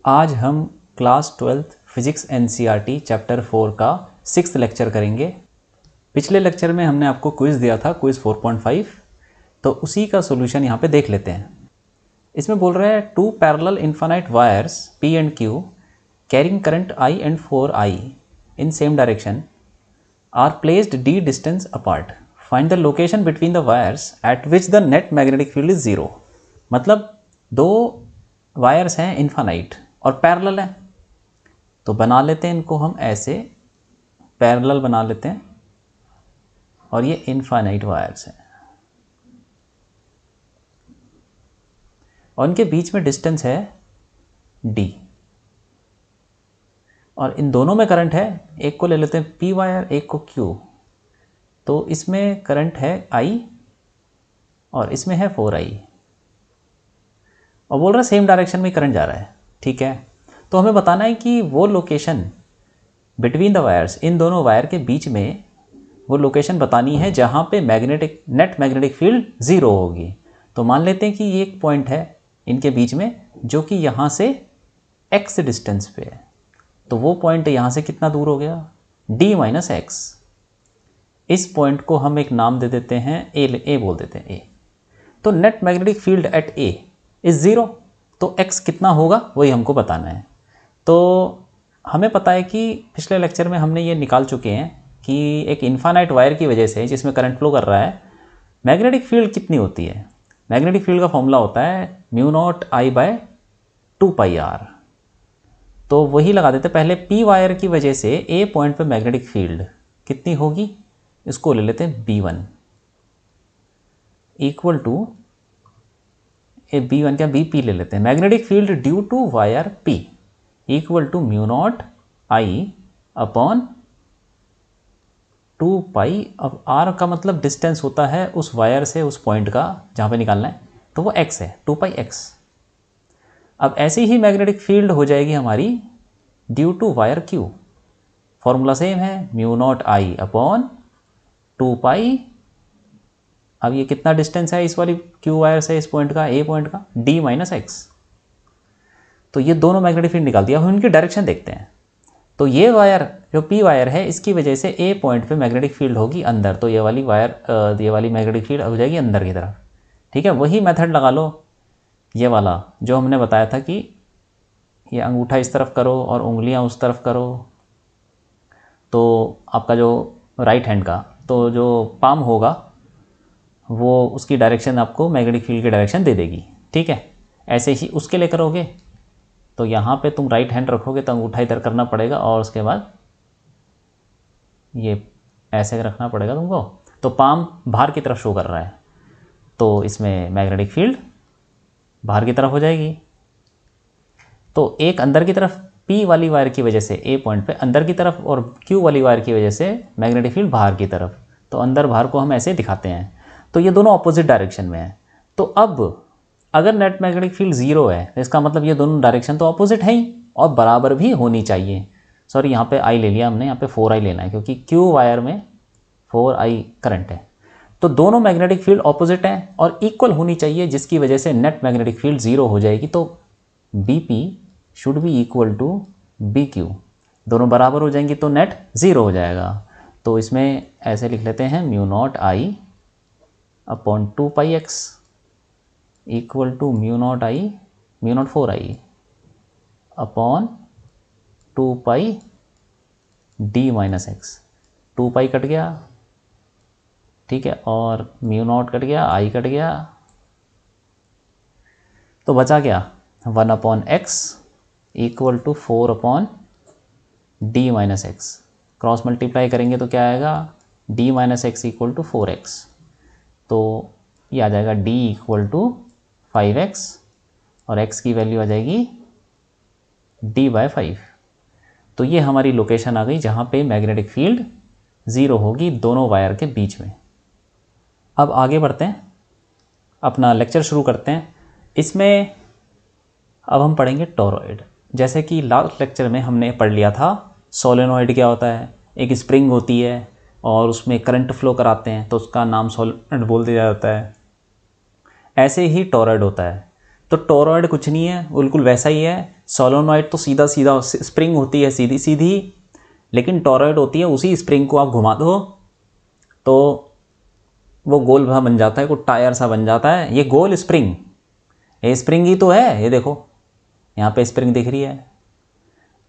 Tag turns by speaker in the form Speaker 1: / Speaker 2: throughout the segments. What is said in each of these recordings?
Speaker 1: आज हम class 12th physics NCERT chapter 4 का 6th लेक्चर करेंगे। पिछले लेक्चर में हमने आपको क्विज़ दिया था, क्विज़ 4.5, तो उसी का सॉल्यूशन यहाँ पे देख लेते हैं। इसमें बोल रहा है two parallel infinite wires P and Q carrying current I and 4I in same direction are placed D distance apart. Find the location between the wires at which the net magnetic field is zero. मतलब दो wires हैं infinite और parallel है, तो बना लेते हैं इनको हम ऐसे, पैरेलल बना लेते हैं और ये इनफाइनाइट वायर्स हैं और इनके बीच में डिस्टेंस है D और इन दोनों में करंट है। एक को ले लेते हैं P वायर, एक को Q, तो इसमें करंट है I और इसमें है 4I और बोल रहा है सेम डायरेक्शन में करंट जा रहा है। ठीक है, तो हमें बताना है कि वो लोकेशन बिटवीन द वायर्स, इन दोनों वायर के बीच में वो लोकेशन बतानी है जहाँ पे नेट मैग्नेटिक फील्ड ज़ीरो होगी। तो मान लेते हैं कि ये एक पॉइंट है इनके बीच में जो कि यहाँ से x डिस्टेंस पे है, तो वो पॉइंट यहाँ से कितना दूर हो गया, d माइनस एक्स। इस पॉइंट को हम एक नाम दे देते हैं a बोल देते हैं a। तो net magnetic field eight a is zero, तो x कितना होगा वही हमको बताना है। तो हमें पता है कि पिछले लेक्चर में हमने ये निकाल चुके हैं कि एक इनफाइनाइट वायर की वजह से जिसमें करंट फ्लो कर रहा है, मैग्नेटिक फील्ड कितनी होती है। मैग्नेटिक फील्ड का फॉर्मूला होता है mu naught I bye 2πr। तो वही लगा देते पहले। P वायर की वजह से A पॉइंट पे मैग्नेटिक फील्ड कितनी होगी, इसको ले लेते हैं B1 इक्वल टू B1 क्या BP ले लेते हैं, magnetic field due to wire P equal to mu naught I upon 2π। अब R का मतलब डिस्टेंस होता है उस वायर से उस पॉइंट का जहाँ पे निकालना है, तो वो x है, 2πx। अब ऐसे ही मैग्नेटिक फील्ड हो जाएगी हमारी due to wire Q। Formula same है, म्यू नॉट I अपॉन 2π। अब ये कितना डिस्टेंस है इस वाली Q वायर से इस पॉइंट का, A पॉइंट का, d माइनस एक्स। तो ये दोनों मैग्नेटिक फील्ड निकाल दिया। हम इनकी डायरेक्शन देखते हैं। तो ये वायर जो P वायर है, इसकी वजह से A पॉइंट पे मैग्नेटिक फील्ड होगी अंदर, तो ये वाली वायर, ये वाली मैग्नेटिक फील्ड हो जाएगी अंदर की तरफ। ठीक है, वही मेथड लगा लो, ये वाला जो हमने बताया था कि ये अंगूठा इस तरफ करो और उंगलियां उस तरफ करो, तो आपका जो राइट हैंड का तो जो पाम होगा वो उसकी डायरेक्शन आपको मैग्नेटिक फील्ड की डायरेक्शन दे देगी। ठीक है, ऐसे ही उसके लिए करोगे तो यहाँ पे तुम राइट हैंड रखोगे तो अंगूठा इधर करना पड़ेगा और उसके बाद ये ऐसे रखना पड़ेगा तुमको, तो पाम बाहर की तरफ शो कर रहा है, तो इसमें मैग्नेटिक फील्ड बाहर की तरफ हो जाएगी। तो एक अंदर की तरफ P वाली वायर की वजह से A पॉइंट पे अंदर की तरफ और Q वाली वायर की वजह से मैग्नेटिक फील्ड बाहर की तरफ, तो अंदर बाहर को हम ऐसे दिखाते हैं। तो ये दोनों अपोजिट डायरेक्शन में है। तो अब अगर नेट मैग्नेटिक फील्ड ज़ीरो है तो इसका मतलब ये दोनों डायरेक्शन तो अपोजिट है ही और बराबर भी होनी चाहिए। सॉरी, यहाँ पे I ले लिया हमने, यहाँ पे 4I लेना है क्योंकि Q वायर में 4I करंट है। तो दोनों मैग्नेटिक फील्ड ऑपोजिट हैं और इक्वल होनी चाहिए, जिसकी वजह से नेट मैग्नेटिक फील्ड ज़ीरो हो जाएगी। तो BP should be equal to BQ, दोनों बराबर हो जाएंगी तो नेट ज़ीरो हो जाएगा। तो इसमें ऐसे लिख लेते हैं mu naught I upon 2πx equal to mu naught 4I upon 2π d minus x. 2π cut गया, ठीक है, और म्यू नॉट कट गया, I कट गया, तो बचा क्या 1 upon x equal to 4 upon d minus x. Cross multiply करेंगे तो क्या आएगा, d minus x equal to 4x। तो ये आ जाएगा d इक्वल टू 5x और x की वैल्यू आ जाएगी d बाय 5। तो ये हमारी लोकेशन आ गई जहाँ पे मैग्नेटिक फील्ड ज़ीरो होगी दोनों वायर के बीच में। अब आगे बढ़ते हैं, अपना लेक्चर शुरू करते हैं। इसमें अब हम पढ़ेंगे टॉरॉयड। जैसे कि लास्ट लेक्चर में हमने पढ़ लिया था सोलेनॉइड क्या होता है, एक स्प्रिंग होती है और उसमें करंट फ्लो कराते हैं तो उसका नाम सोलेनॉइड बोल दिया जाता है। ऐसे ही टॉरॉयड होता है। तो टॉरॉयड कुछ नहीं है, बिल्कुल वैसा ही है सोलोनॉइड तो सीधा सीधा स्प्रिंग होती है सीधी सीधी, लेकिन टॉरॉइड होती है उसी स्प्रिंग को आप घुमा दो तो वो गोल भा बन जाता है, कोई टायर सा बन जाता है। ये गोल स्प्रिंग, ये स्प्रिंग ही तो है, ये देखो यहाँ पे स्प्रिंग दिख रही है।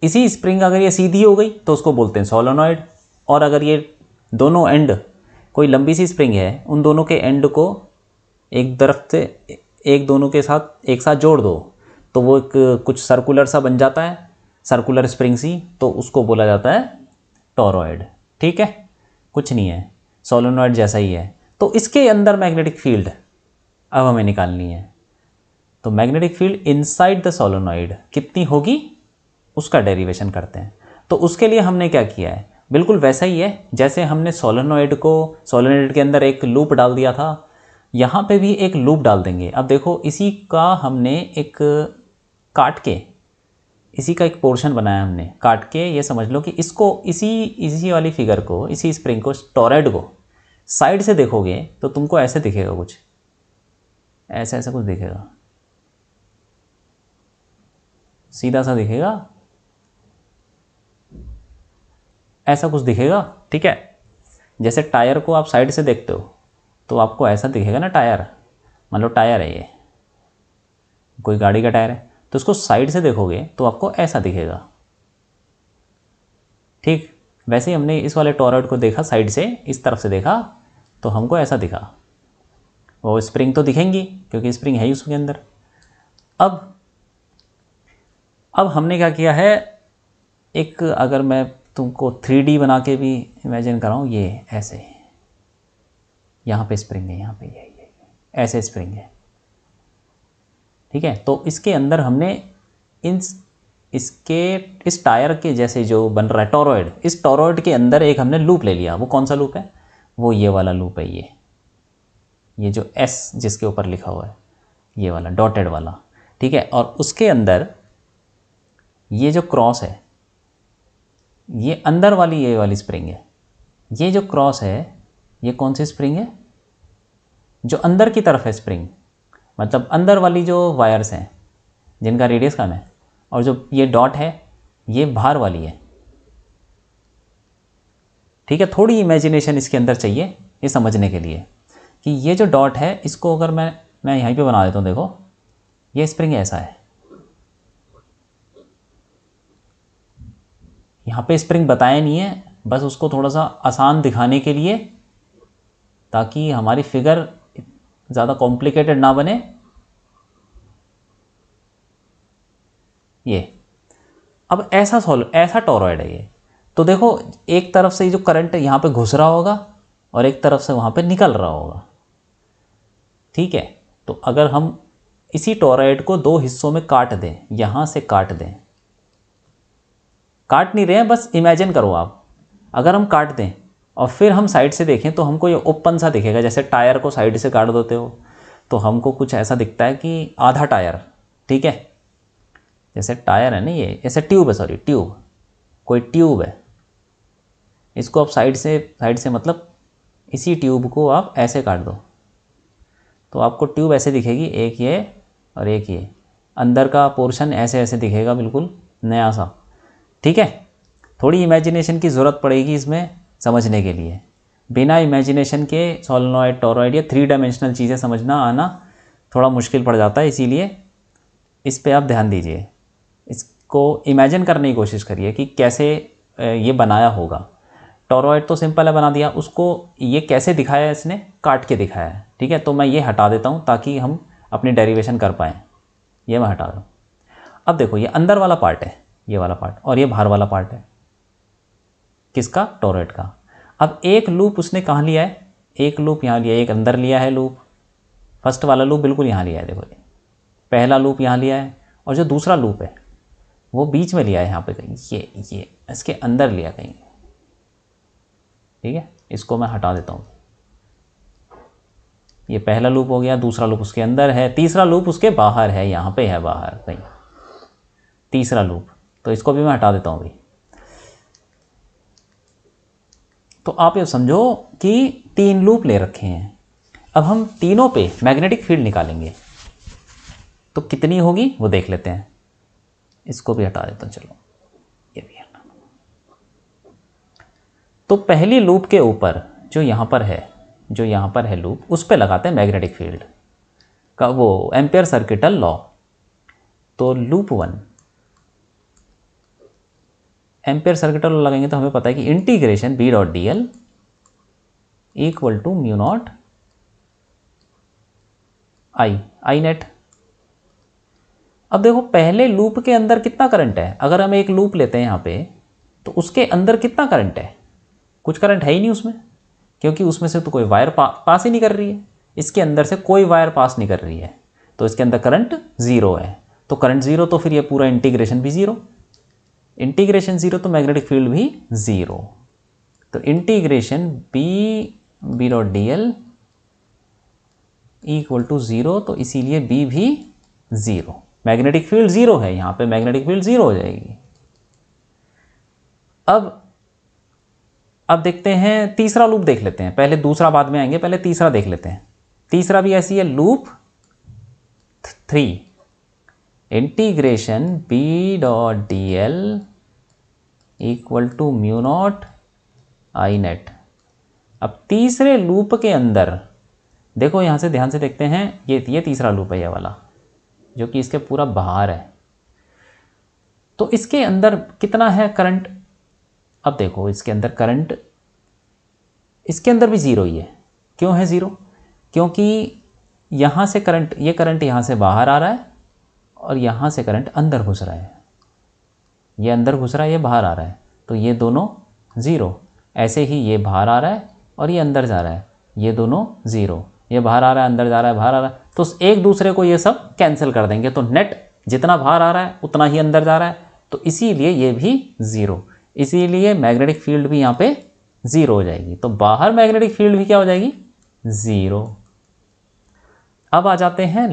Speaker 1: इसी स्प्रिंग अगर ये सीधी हो गई तो उसको बोलते हैं सोलोनॉइड, और अगर ये दोनों एंड कोई लंबी सी स्प्रिंग है, उन दोनों के एंड को एक तरफ से एक दोनों के साथ एक साथ जोड़ दो तो वो एक कुछ सर्कुलर सा बन जाता है, सर्कुलर स्प्रिंग सी, तो उसको बोला जाता है टॉरॉइड। ठीक है, कुछ नहीं है, सोलोनॉइड जैसा ही है। तो इसके अंदर मैग्नेटिक फील्ड अब हमें निकालनी है। तो magnetic field inside the solenoid कितनी होगी उसका डेरिवेशन करते हैं। तो उसके लिए हमने क्या किया है, बिल्कुल वैसा ही है जैसे हमने सोलोनॉइड के अंदर एक लूप डाल दिया था, यहाँ पे भी एक लूप डाल देंगे। अब देखो इसी का हमने एक काट के, इसी का एक पोर्शन बनाया हमने काट के। ये समझ लो कि इसको इसी वाली फिगर को, इसी स्प्रिंग को, टॉरॉइड को साइड से देखोगे तो तुमको ऐसे दिखेगा, कुछ ऐसा ऐसा कुछ दिखेगा, सीधा सा दिखेगा, ऐसा कुछ दिखेगा। ठीक है, जैसे टायर को आप साइड से देखते हो तो आपको ऐसा दिखेगा ना टायर, मान लो टायर है, ये कोई गाड़ी का टायर है, तो इसको साइड से देखोगे तो आपको ऐसा दिखेगा। ठीक, वैसे ही हमने इस वाले टॉरॉइड को देखा साइड से, इस तरफ से देखा तो हमको ऐसा दिखा। वो स्प्रिंग तो दिखेंगी क्योंकि स्प्रिंग है ही उसके अंदर। अब हमने क्या किया है, एक अगर मैं तुमको 3D बना के भी इमेजिन कराऊँ, ये ऐसे, यहाँ पे स्प्रिंग है, यहाँ पे ये ऐसे स्प्रिंग है। ठीक है, तो इसके अंदर हमने इस टायर के जैसे जो बन रहा है टॉरॉइड, इस टॉरॉइड के अंदर एक हमने लूप ले लिया। वो कौन सा लूप है, वो ये वाला लूप है, ये जो एस जिसके ऊपर लिखा हुआ है, ये वाला डॉटेड वाला। ठीक है, और उसके अंदर ये जो क्रॉस है, ये अंदर वाली ये वाली स्प्रिंग है। ये जो क्रॉस है ये कौन सी स्प्रिंग है, जो अंदर की तरफ है स्प्रिंग, मतलब अंदर वाली जो वायर्स हैं जिनका रेडियस कम है, और जो ये डॉट है ये बाहर वाली है। ठीक है, थोड़ी इमेजिनेशन इसके अंदर चाहिए ये समझने के लिए कि ये जो डॉट है, इसको अगर मैं यहीं पे बना देता हूँ, देखो ये स्प्रिंग ऐसा है, यहाँ पे स्प्रिंग बताया नहीं है, बस उसको थोड़ा सा आसान दिखाने के लिए, ताकि हमारी फिगर ज़्यादा कॉम्प्लिकेटेड ना बने। ये अब ऐसा टॉरॉइड है ये, तो देखो एक तरफ से जो करंट यहाँ पे घुस रहा होगा और एक तरफ से वहाँ पे निकल रहा होगा। ठीक है, तो अगर हम इसी टॉरॉइड को दो हिस्सों में काट दें, यहाँ से काट दें, काट नहीं रहे हैं, बस इमेजिन करो आप, अगर हम काट दें और फिर हम साइड से देखें तो हमको ये ओपन सा दिखेगा। जैसे टायर को साइड से काट देते हो तो हमको कुछ ऐसा दिखता है कि आधा टायर। ठीक है, जैसे टायर है ना, ये ऐसे ट्यूब है, सॉरी ट्यूब, कोई ट्यूब है, इसको आप साइड से मतलब इसी ट्यूब को आप ऐसे काट दो तो आपको ट्यूब ऐसे दिखेगी, एक ये और एक ये, अंदर का पोर्शन ऐसे ऐसे दिखेगा, बिल्कुल नया सा। ठीक है, थोड़ी इमेजिनेशन की ज़रूरत पड़ेगी इसमें समझने के लिए। बिना इमेजिनेशन के सोलेनॉइड, टॉरॉइड या 3 डायमेंशनल चीज़ें समझना आना थोड़ा मुश्किल पड़ जाता है, इसीलिए इस पे आप ध्यान दीजिए, इसको इमेजिन करने की कोशिश करिए कि कैसे ये बनाया होगा। टॉरॉइड तो सिंपल है, बना दिया, उसको ये कैसे दिखाया है, इसने काट के दिखाया है। ठीक है, तो मैं ये हटा देता हूँ ताकि हम अपनी डेरिवेशन कर पाएँ। ये मैं हटा दूँ। अब देखो ये अंदर वाला पार्ट है, ये वाला पार्ट, और ये बाहर वाला पार्ट है, किसका, टॉरॉइड का। अब एक लूप उसने कहाँ लिया है, एक लूप यहाँ लिया है, एक अंदर लिया है लूप, फर्स्ट वाला लूप बिल्कुल यहाँ लिया है, देखो पहला लूप यहाँ लिया है, और जो दूसरा लूप है वो बीच में लिया है, यहाँ पे कहीं ये इसके अंदर लिया कहीं। ठीक है, इसको मैं हटा देता हूँ। ये पहला लूप हो गया, दूसरा लूप उसके अंदर है, तीसरा लूप उसके बाहर है, यहाँ पे है बाहर कहीं तीसरा लूप, तो इसको भी मैं हटा देता हूँ भाई। तो आप ये समझो कि 3 लूप ले रखे हैं। अब हम तीनों पे मैग्नेटिक फील्ड निकालेंगे तो कितनी होगी वो देख लेते हैं। इसको भी हटा देता हूँ, चलो ये भी हटा। तो पहली लूप के ऊपर जो यहाँ पर है लूप, उस पर लगाते हैं मैग्नेटिक फील्ड का वो एम्पियर सर्किटल लॉ। तो लूप 1 एम्पियर सर्किटल लॉ लगाएंगे तो हमें पता है कि integration B dot D L equal to mu naught I net. अब देखो पहले लूप के अंदर कितना करंट है, अगर हम एक लूप लेते हैं यहाँ पे तो उसके अंदर कितना करंट है, कुछ करंट है ही नहीं उसमें, क्योंकि उसमें से तो कोई वायर पास ही नहीं कर रही है, इसके अंदर से कोई वायर पास नहीं कर रही है, तो इसके अंदर करंट ज़ीरो है। तो करंट ज़ीरो तो फिर ये पूरा इंटीग्रेशन भी ज़ीरो, इंटीग्रेशन ज़ीरो तो मैग्नेटिक फील्ड भी ज़ीरो। तो integration B dot D L equal to zero, तो इसीलिए बी भी ज़ीरो, मैग्नेटिक फील्ड ज़ीरो है, यहाँ पे मैग्नेटिक फील्ड ज़ीरो हो जाएगी। अब देखते हैं तीसरा लूप देख लेते हैं, पहले दूसरा बाद में आएंगे, पहले तीसरा देख लेते हैं। तीसरा भी ऐसी है, loop 3 integration B dot D L equal to mu naught I net. अब तीसरे लूप के अंदर देखो, यहाँ से ध्यान से देखते हैं, ये तीसरा लूप है, ये वाला जो कि इसके पूरा बाहर है। तो इसके अंदर कितना है करंट, अब देखो इसके अंदर करंट, इसके अंदर भी ज़ीरो ही है। क्यों है ज़ीरो, क्योंकि यहाँ से करंट, ये करंट यहाँ से बाहर आ रहा है और यहाँ से करंट अंदर घुस रहा है, ये अंदर घुस रहा है, ये बाहर आ रहा है, तो ये दोनों ज़ीरो। ऐसे ही ये बाहर आ रहा है और ये अंदर जा रहा है, ये दोनों ज़ीरो, ये बाहर आ रहा है, अंदर जा रहा है, बाहर आ रहा है, तो एक दूसरे को ये सब कैंसिल कर देंगे, तो नेट जितना बाहर आ रहा है उतना ही अंदर जा रहा है, तो इसीलिए ये भी ज़ीरो, इसीलिए मैग्नेटिक फील्ड भी यहाँ पे ज़ीरो हो जाएगी। तो बाहर मैग्नेटिक फील्ड भी क्या हो जाएगी, ज़ीरो। अब आ जाते हैं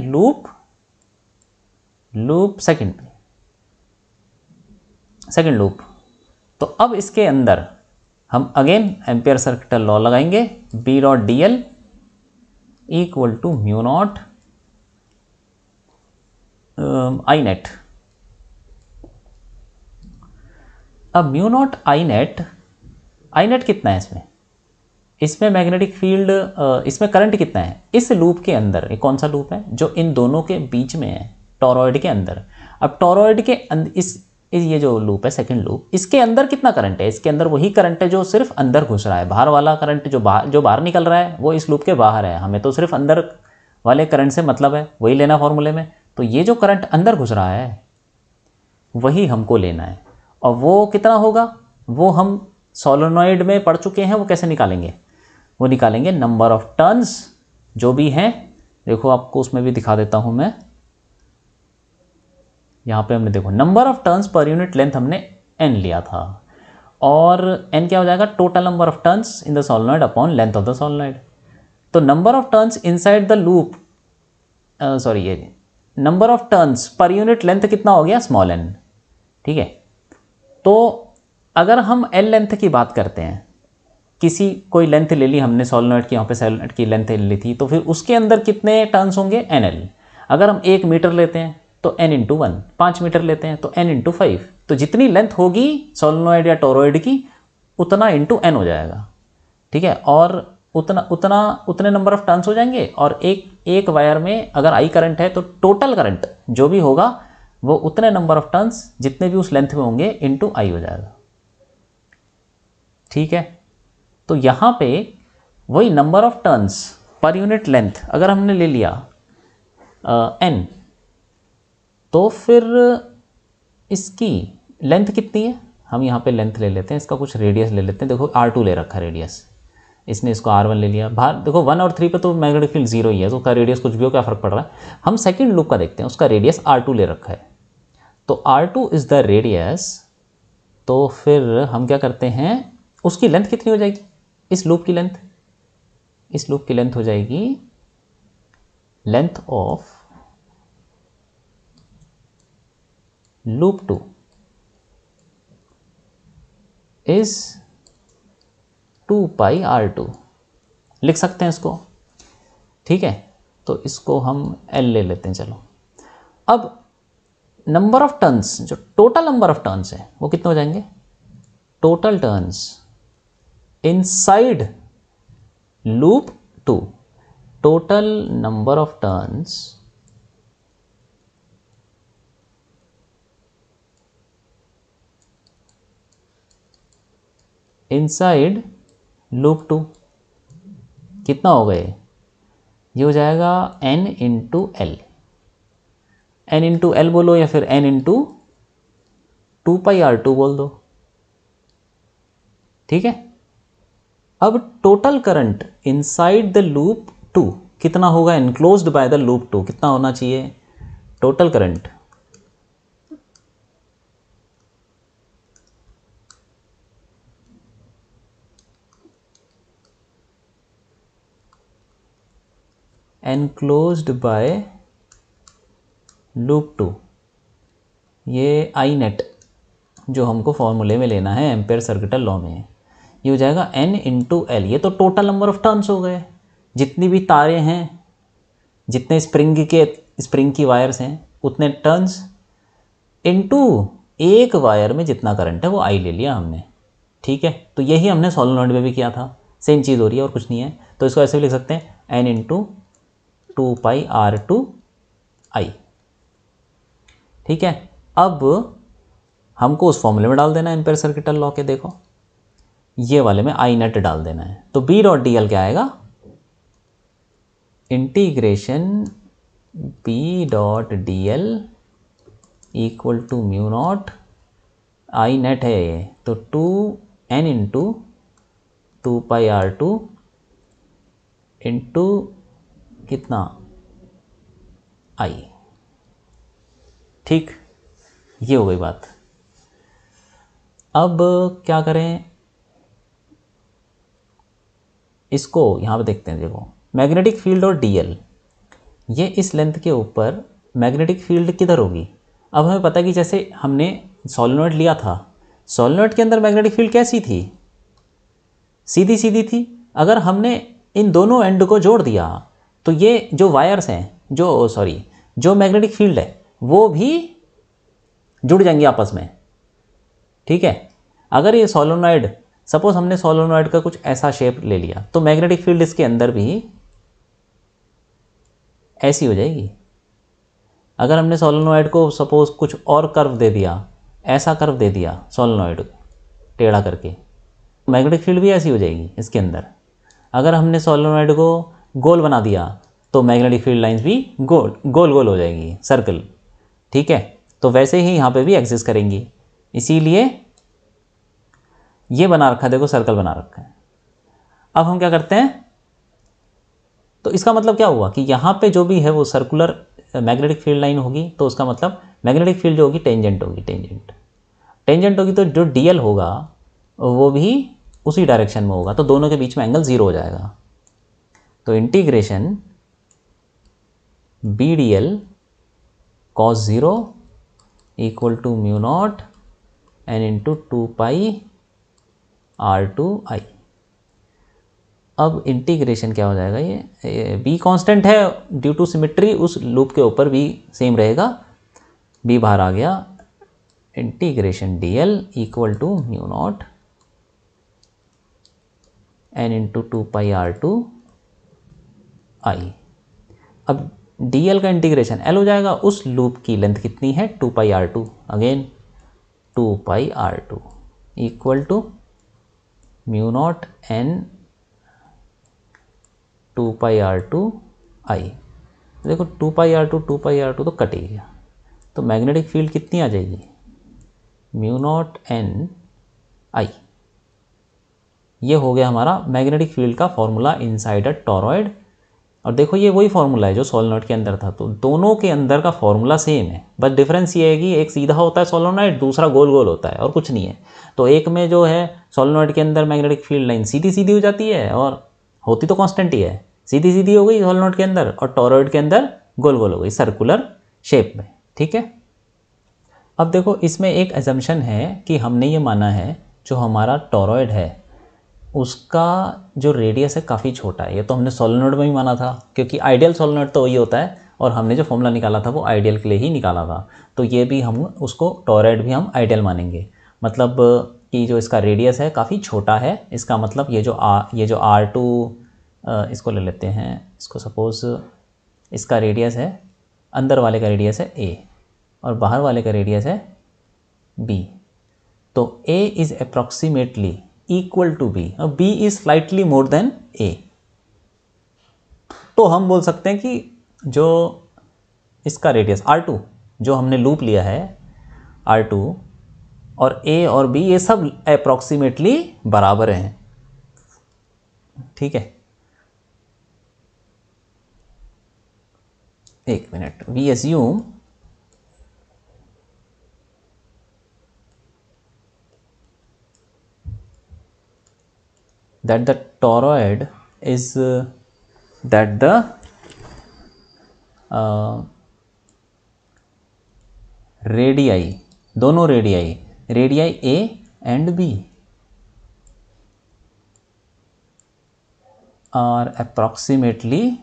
Speaker 1: लूप सेकंड लूप। तो अब इसके अंदर हम अगेन एम्पियर सर्किटल लॉ लगाएंगे, B dot D L equal to mu naught I net. अब म्यू नॉट आई नेट कितना है इसमें मैग्नेटिक फील्ड, इसमें करंट कितना है इस लूप के अंदर, ये कौन सा लूप है जो इन दोनों के बीच में है, टॉरॉइड के अंदर। अब टॉरॉइड के ये जो लूप है सेकंड लूप, इसके अंदर कितना करंट है, इसके अंदर वही करंट है जो सिर्फ अंदर घुस रहा है, बाहर वाला करंट जो बाहर निकल रहा है वो इस लूप के बाहर है, हमें तो सिर्फ अंदर वाले करंट से मतलब है, वही लेना फॉर्मूले में। तो ये जो करंट अंदर घुस रहा है वही हमको लेना है, और वो कितना होगा वो हम सोलेनॉइड में पढ़ चुके हैं, वो कैसे निकालेंगे, वो निकालेंगे नंबर ऑफ टर्न्स जो भी हैं। देखो आपको उसमें भी दिखा देता हूं मैं, यहाँ पे हमने देखो number of turns per unit length हमने n लिया था, और n क्या हो जाएगा, total number of turns in the solenoid upon length of the solenoid. तो number of turns inside the loop, ये number of turns per unit length कितना हो गया, स्मॉल n, ठीक है। तो अगर हम l लेंथ की बात करते हैं, कोई लेंथ ले ली हमने सोलेनॉइड की, यहाँ पे सोलेनॉइड की लेंथ ले ली थी, तो फिर उसके अंदर कितने टर्न्स होंगे, nl। अगर हम 1 मीटर लेते हैं तो n इंटू 1, 5 मीटर लेते हैं तो n इंटू 5, तो जितनी लेंथ होगी सोलेनॉइड या टोरॉइड की उतना इंटू n हो जाएगा, ठीक है। और उतने नंबर ऑफ टर्न्स हो जाएंगे, और एक वायर में अगर I करंट है तो टोटल करंट जो भी होगा वो उतने नंबर ऑफ टर्न्स जितने भी उस लेंथ में होंगे इंटू I हो जाएगा, ठीक है। तो यहाँ पे वही number of turns per unit length अगर हमने ले लिया n, तो फिर इसकी लेंथ कितनी है, हम यहाँ पे लेंथ ले लेते हैं, इसका कुछ रेडियस ले लेते हैं। देखो R2 ले रखा है रेडियस, इसने इसको R1 ले लिया। बाहर देखो 1 और 3 पे तो मैग्नेटिक फील्ड 0 ही है, तो उसका रेडियस कुछ भी हो, क्या फ़र्क पड़ रहा है। हम सेकंड लूप का देखते हैं, उसका रेडियस R2 ले रखा है, तो R2 इज़ द रेडियस। तो फिर हम क्या करते हैं, उसकी लेंथ कितनी हो जाएगी, इस लूप की लेंथ हो जाएगी length of loop 2 is 2 pi R2, लिख सकते हैं इसको, ठीक है। तो इसको हम L ले लेते हैं। चलो अब नंबर ऑफ टर्न्स, जो टोटल नंबर ऑफ टर्न्स है वो कितने हो जाएंगे, total turns inside loop 2, total number of turns inside loop 2 कितना हो गए, ये हो जाएगा n into L, n into L बोलो या फिर n इंटू 2πr2 बोल दो, ठीक है। अब total current inside the loop 2 कितना होगा, एनक्लोज्ड बाय द लूप 2 कितना होना चाहिए, total current enclosed bye loop 2, ये आई नेट जो हमको फॉर्मूले में लेना है एम्पेयर सर्किटल लॉ में, ये हो जाएगा n इंटू एल, ये तो टोटल नंबर ऑफ टर्न्स हो गए, जितनी भी तारें हैं, जितने स्प्रिंग की वायर्स हैं उतने टर्न्स, इनटू एक वायर में जितना करंट है वो आई ले लिया हमने, ठीक है। तो यही हमने सोलेनॉइड में भी किया था, सेम चीज़ हो रही है और कुछ नहीं है। तो इसको ऐसे भी लिख सकते हैं n इंटू 2πr2i, ठीक है। अब हमको उस फॉर्मूले में डाल देना है एम्पेयर सर्किटल लॉ के, देखो ये वाले में आई नेट डाल देना है। तो b डॉट डी एल क्या आएगा, integration b dot D L equal to mu naught, I net है ये तो 2n इंटू 2πr2 इंटू कितना i, ठीक, ये हो गई बात। अब क्या करें, इसको यहाँ पे देखते हैं, देखो मैग्नेटिक फील्ड और dl, ये इस लेंथ के ऊपर मैग्नेटिक फील्ड किधर होगी। अब हमें पता है कि जैसे हमने सोलेनॉइड लिया था, सोलेनॉइड के अंदर मैग्नेटिक फील्ड कैसी थी, सीधी सीधी थी। अगर हमने इन दोनों एंड को जोड़ दिया तो ये जो वायर्स हैं, जो मैग्नेटिक फील्ड है वो भी जुड़ जाएंगे आपस में, ठीक है। अगर ये सोलेनॉइड, सपोज हमने सोलेनॉइड का कुछ ऐसा शेप ले लिया तो मैग्नेटिक फील्ड इसके अंदर भी ऐसी हो जाएगी। अगर हमने सोलेनॉइड को सपोज कुछ और कर्व दे दिया, ऐसा कर्व दे दिया सोलेनॉइड टेढ़ा करके, मैग्नेटिक फील्ड भी ऐसी हो जाएगी इसके अंदर। अगर हमने सोलेनॉइड को गोल बना दिया तो मैग्नेटिक फील्ड लाइंस भी गोल गोल हो जाएगी, सर्कल, ठीक है। तो वैसे ही यहाँ पे भी एग्जिस्ट करेंगी, इसीलिए ये बना रखा है, देखो सर्कल बना रखा है। अब हम क्या करते हैं, तो इसका मतलब क्या हुआ कि यहाँ पे जो भी है वो सर्कुलर मैग्नेटिक फील्ड लाइन होगी, तो उसका मतलब मैग्नेटिक फील्ड जो होगी टेंजेंट होगी, टेंजेंट होगी, तो जो डीएल होगा वो भी उसी डायरेक्शन में होगा, तो दोनों के बीच में एंगल 0 हो जाएगा। तो integration B D L cos 0 equal to mu naught N into 2πr2i। अब इंटीग्रेशन क्या हो जाएगा, ये b कांस्टेंट है ड्यू टू सिमेट्री, उस लूप के ऊपर भी सेम रहेगा, b बाहर आ गया, integration dl equal to mu naught n into 2πr2i। अब dl का इंटीग्रेशन l हो जाएगा, उस लूप की लेंथ कितनी है 2πr2, again 2πr2 equal to mu naught n 2πr2i। देखो 2πr2 तो कट ही गया, तो मैग्नेटिक फील्ड कितनी आ जाएगी, म्यू नॉट n i। ये हो गया हमारा मैग्नेटिक फील्ड का फॉर्मूला इनसाइड अ टॉरॉयड। और देखो ये वही फॉर्मूला है जो सोलेनॉइड के अंदर था, तो दोनों के अंदर का फॉर्मूला सेम है, बस डिफरेंस ये है कि एक सीधा होता है सोलेनॉइड, दूसरा गोल गोल होता है, और कुछ नहीं है। तो एक में जो है सोलेनॉइड के अंदर मैग्नेटिक फील्ड लाइन सीधी सीधी हो जाती है, और होती तो कांस्टेंट ही है, सीधी सीधी हो गई सोलेनॉइड के अंदर, और टॉरॉयड के अंदर गोल गोल हो गई सर्कुलर शेप में, ठीक है। अब देखो इसमें एक एजम्पशन है कि हमने ये माना है जो हमारा टॉरॉयड है उसका जो रेडियस है काफ़ी छोटा है, ये तो हमने सोलेनॉइड में ही माना था, क्योंकि आइडियल सोलेनॉइड तो वही होता है और हमने जो फॉर्मूला निकाला था वो आइडियल के लिए ही निकाला था, तो ये भी हम उसको टॉरॉइड भी हम आइडियल मानेंगे। मतलब कि जो इसका रेडियस है काफ़ी छोटा है, इसका मतलब ये जो R2 इसको ले लेते हैं, इसको सपोज़ इसका रेडियस है, अंदर वाले का रेडियस है A और बाहर वाले का रेडियस है B, तो A is approximately equal to B और B is slightly more than A। तो हम बोल सकते हैं कि जो इसका रेडियस R2 जो हमने लूप लिया है R2 और A और B ये सब अप्रॉक्सीमेटली बराबर हैं, ठीक है। एक minute, we assume that the toroid is that the radii, दोनों radii A and B are approximately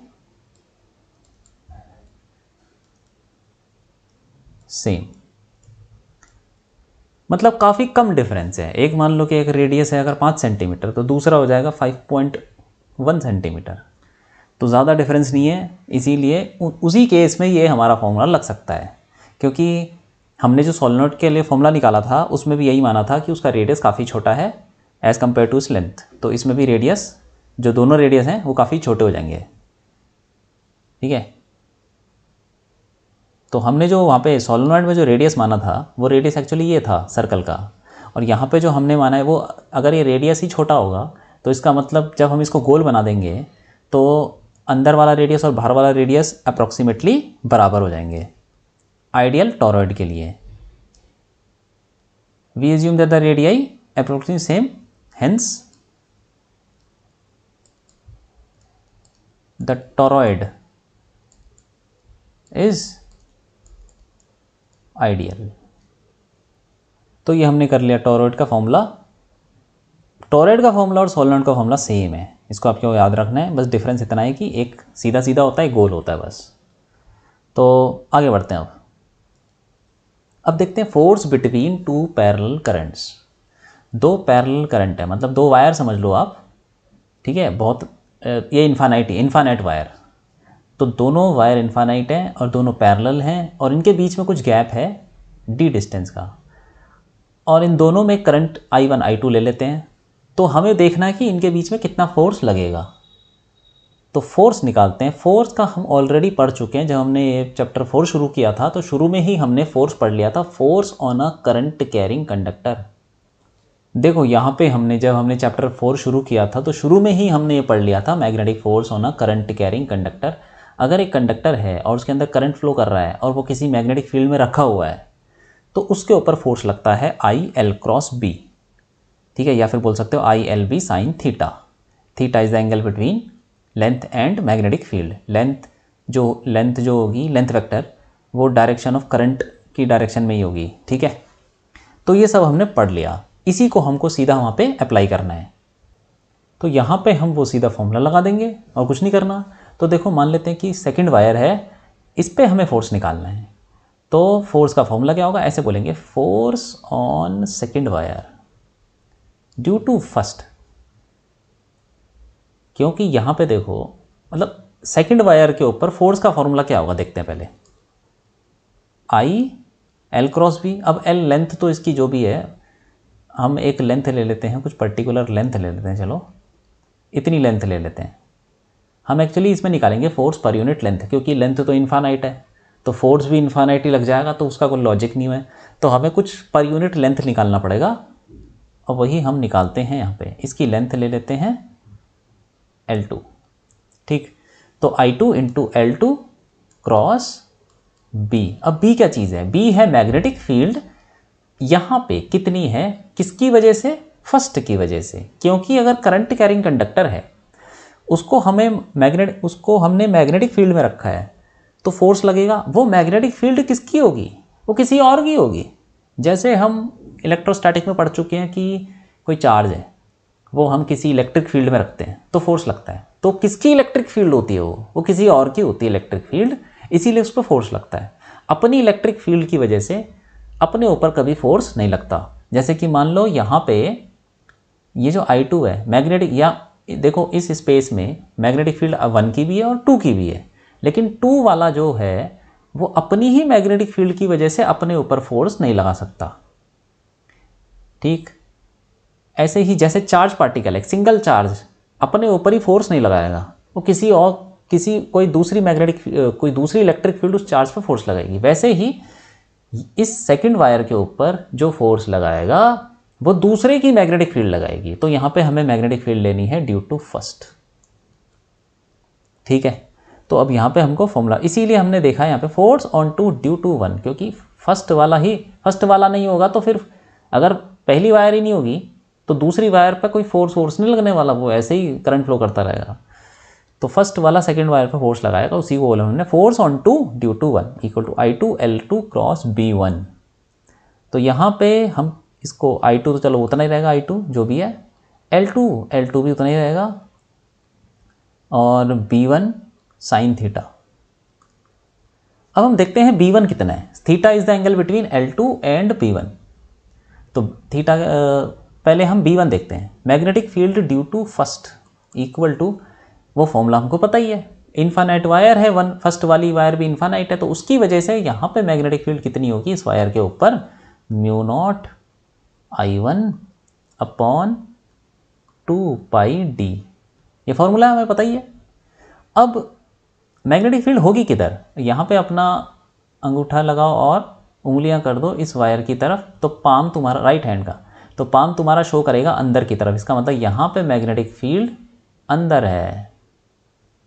Speaker 1: same. मतलब काफ़ी कम डिफरेंस है। एक मान लो कि एक रेडियस है अगर 5 सेंटीमीटर तो दूसरा हो जाएगा 5.1 सेंटीमीटर, तो ज़्यादा डिफरेंस नहीं है, इसीलिए उसी केस में ये हमारा फॉर्मूला लग सकता है। क्योंकि हमने जो सोलेनॉइड के लिए फॉर्मूला निकाला था उसमें भी यही माना था कि उसका रेडियस काफ़ी छोटा है एज़ कम्पेयर टू इस लेंथ, तो इसमें भी रेडियस, जो दोनों रेडियस हैं वो काफ़ी छोटे हो जाएंगे, ठीक है। तो हमने जो वहाँ पे सोलेनॉइड में जो रेडियस माना था वो रेडियस एक्चुअली ये था सर्कल का, और यहाँ पे जो हमने माना है वो अगर ये रेडियस ही छोटा होगा तो इसका मतलब जब हम इसको गोल बना देंगे तो अंदर वाला रेडियस और बाहर वाला रेडियस अप्रॉक्सीमेटली बराबर हो जाएंगे आइडियल टॉरॉइड के लिए। We assume that the radii approximately same, hence the toroid is ideal. तो ये हमने कर लिया टॉरॉइड का फॉर्मूला। टॉरॉइड का फॉर्मूला और सोलेनॉइड का फॉर्मूला सेम है, इसको आपको याद रखना है, बस डिफरेंस इतना है कि एक सीधा सीधा होता है, एक गोल होता है बस। तो आगे बढ़ते हैं। अब देखते हैं force between two parallel currents. दो पैरेलल करंट है, मतलब दो वायर समझ लो आप, ठीक है। बहुत ये इन्फानाइट वायर, तो दोनों वायर इन्फानाइट हैं और दोनों पैरेलल हैं और इनके बीच में कुछ गैप है d डिस्टेंस का, और इन दोनों में करंट I1 I2 ले लेते हैं। तो हमें देखना है कि इनके बीच में कितना फोर्स लगेगा, तो फोर्स निकालते हैं। फोर्स का हम ऑलरेडी पढ़ चुके हैं, जब हमने ये चैप्टर 4 शुरू किया था तो शुरू में ही हमने फोर्स पढ़ लिया था, force on a current carrying conductor. देखो यहाँ पे जब हमने चैप्टर 4 शुरू किया था तो शुरू में ही हमने ये पढ़ लिया था magnetic force on a current carrying conductor. अगर एक कंडक्टर है और उसके अंदर करंट फ्लो कर रहा है और वो किसी मैग्नेटिक फील्ड में रखा हुआ है तो उसके ऊपर फोर्स लगता है IL क्रॉस B, ठीक है, या फिर बोल सकते हो ILB sine theta. Theta is the angle between length and magnetic field. Length जो होगी, लेंथ वेक्टर, वो डायरेक्शन ऑफ करंट की डायरेक्शन में ही होगी, ठीक है। तो ये सब हमने पढ़ लिया, इसी को हमको सीधा वहाँ पे अप्लाई करना है। तो यहाँ पे हम वो सीधा फॉर्मूला लगा देंगे और कुछ नहीं करना। तो देखो मान लेते हैं कि सेकंड वायर है, इस पे हमें फोर्स निकालना है, तो फोर्स का फॉर्मूला क्या होगा, ऐसे बोलेंगे force on second wire due to first. क्योंकि यहाँ पे देखो, मतलब सेकंड वायर के ऊपर फोर्स का फॉर्मूला क्या होगा देखते हैं पहले, IL क्रॉस B। अब L लेंथ तो इसकी जो भी है, हम एक लेंथ ले लेते हैं, कुछ पर्टिकुलर लेंथ ले लेते हैं, चलो इतनी लेंथ ले लेते हैं। हम एक्चुअली इसमें निकालेंगे फोर्स पर यूनिट लेंथ, क्योंकि लेंथ तो इन्फानाइट है तो फोर्स भी इन्फानाइट ही लग जाएगा, तो उसका कोई लॉजिक नहीं है। तो हमें कुछ पर यूनिट लेंथ निकालना पड़ेगा और वही हम निकालते हैं यहाँ पे। इसकी लेंथ ले लेते हैं L2, ठीक। तो I2 into L2 cross B। अब B क्या चीज़ है, B है मैग्नेटिक फील्ड। यहाँ पे कितनी है, किसकी वजह से, फर्स्ट की वजह से, क्योंकि अगर करंट कैरिंग कंडक्टर है उसको हमने मैग्नेटिक फील्ड में रखा है तो फोर्स लगेगा। वो मैग्नेटिक फील्ड किसकी होगी, वो किसी और की होगी। जैसे हम इलेक्ट्रोस्टैटिक में पढ़ चुके हैं कि कोई चार्ज है, वो हम किसी इलेक्ट्रिक फील्ड में रखते हैं तो फोर्स लगता है, तो किसकी इलेक्ट्रिक फील्ड होती है, वो किसी और की होती है इलेक्ट्रिक फील्ड, इसीलिए उस पर फोर्स लगता है। अपनी इलेक्ट्रिक फील्ड की वजह से अपने ऊपर कभी फोर्स नहीं लगता। जैसे कि मान लो यहाँ पे ये जो I2 है मैग्नेटिक, या देखो इस स्पेस में मैग्नेटिक फील्ड 1 की भी है और 2 की भी है, लेकिन 2 वाला जो है वो अपनी ही मैग्नेटिक फील्ड की वजह से अपने ऊपर फोर्स नहीं लगा सकता। ठीक ऐसे ही जैसे चार्ज पार्टिकल है, सिंगल चार्ज अपने ऊपर ही फोर्स नहीं लगाएगा, वो कोई दूसरी इलेक्ट्रिक फील्ड उस चार्ज पर फोर्स लगाएगी। वैसे ही इस सेकंड वायर के ऊपर जो फोर्स लगाएगा वो दूसरे की मैग्नेटिक फील्ड लगाएगी। तो यहाँ पे हमें मैग्नेटिक फील्ड लेनी है ड्यू टू फर्स्ट। ठीक है, तो अब यहाँ पे हमको फॉर्मूला, इसीलिए हमने देखा है यहाँ पे force on two due to 1, क्योंकि फर्स्ट वाला नहीं होगा तो फिर अगर पहली वायर ही नहीं होगी तो दूसरी वायर पर कोई फोर्स नहीं लगने वाला, वो ऐसे ही करंट फ्लो करता रहेगा। तो फर्स्ट वाला सेकंड वायर पर फोर्स लगाएगा, उसी को बोला हमने force on two due to 1 equal to I2 L2 cross B1। तो यहाँ पे हम इसको I2 तो चलो उतना ही रहेगा, I2 जो भी है, L2 भी उतना ही रहेगा, और B1 साइन थीटा। अब हम देखते हैं B1 कितना है। Theta is the angle between L2 and B1। तो थीटा पहले हम B1 देखते हैं। Magnetic field due to first equal to, वो फॉर्मूला हमको पता ही है, इन्फानाइट वायर है, फर्स्ट वाली वायर भी इन्फानाइट है, तो उसकी वजह से यहाँ पे मैग्नेटिक फील्ड कितनी होगी इस वायर के ऊपर, mu naught I1 upon 2πd। ये फॉर्मूला हमें पता ही है। अब मैग्नेटिक फील्ड होगी किधर, यहाँ पे अपना अंगूठा लगाओ और उंगलियां कर दो इस वायर की तरफ, तो पाम तुम्हारा राइट हैंड का, तो पाम तुम्हारा शो करेगा अंदर की तरफ। इसका मतलब यहाँ पे मैग्नेटिक फील्ड अंदर है।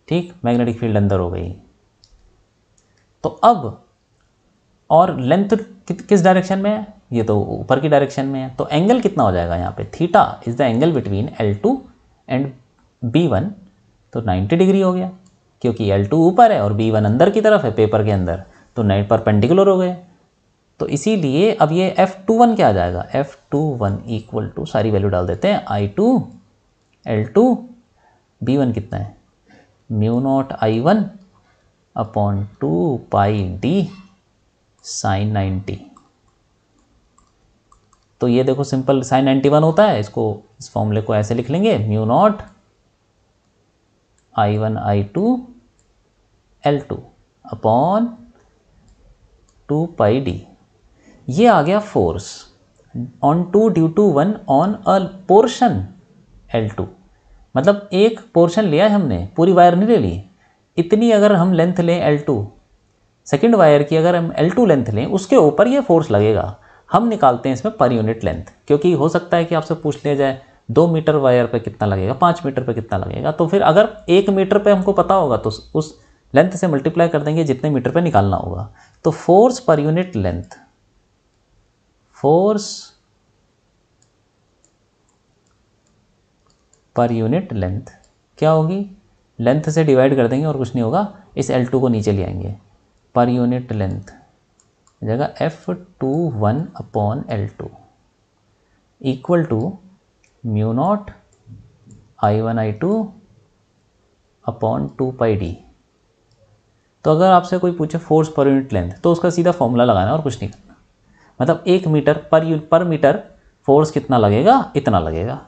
Speaker 1: ठीक, मैग्नेटिक फील्ड अंदर हो गई। तो अब और लेंथ किस डायरेक्शन में है, ये तो ऊपर की डायरेक्शन में है, तो एंगल कितना हो जाएगा यहाँ पे, theta is the angle between L2 and B1, तो 90 डिग्री हो गया, क्योंकि L2 ऊपर है और B1 अंदर की तरफ है पेपर के अंदर, तो 90 परपेंडिकुलर हो गए। तो इसीलिए अब ये F21 क्या आ जाएगा, F21 इक्वल टू, सारी वैल्यू डाल देते हैं, I2 L2 B1 कितना है, mu naught I1 upon 2πd sign 90। तो ये देखो सिंपल साइन 91 होता है, इस फॉर्मूले को ऐसे लिख लेंगे, mu naught I1 I2 L2 upon 2πd। ये आ गया force on two due to 1 on a portion L2। मतलब एक पोर्शन लिया है हमने, पूरी वायर नहीं ले ली। इतनी अगर हम लेंथ लें L2, सेकेंड वायर की अगर हम L2 लेंथ लें, उसके ऊपर ये फोर्स लगेगा। हम निकालते हैं इसमें पर यूनिट लेंथ, क्योंकि हो सकता है कि आपसे पूछ लिया जाए 2 मीटर वायर पे कितना लगेगा, 5 मीटर पे कितना लगेगा, तो फिर अगर 1 मीटर पे हमको पता होगा तो उस लेंथ से मल्टीप्लाई कर देंगे जितने मीटर पे निकालना होगा। तो force per unit length, force per unit length क्या होगी, लेंथ से डिवाइड कर देंगे और कुछ नहीं होगा, इस L2 को नीचे ले आएंगे, पर यूनिट लेंथ जगह F21 upon L2 equal to mu naught I1 I2 upon 2πd। तो अगर आपसे कोई पूछे फोर्स पर यूनिट लेंथ, तो उसका सीधा फॉर्मूला लगाना और कुछ नहीं करना। मतलब 1 मीटर पर मीटर फोर्स कितना लगेगा, इतना लगेगा।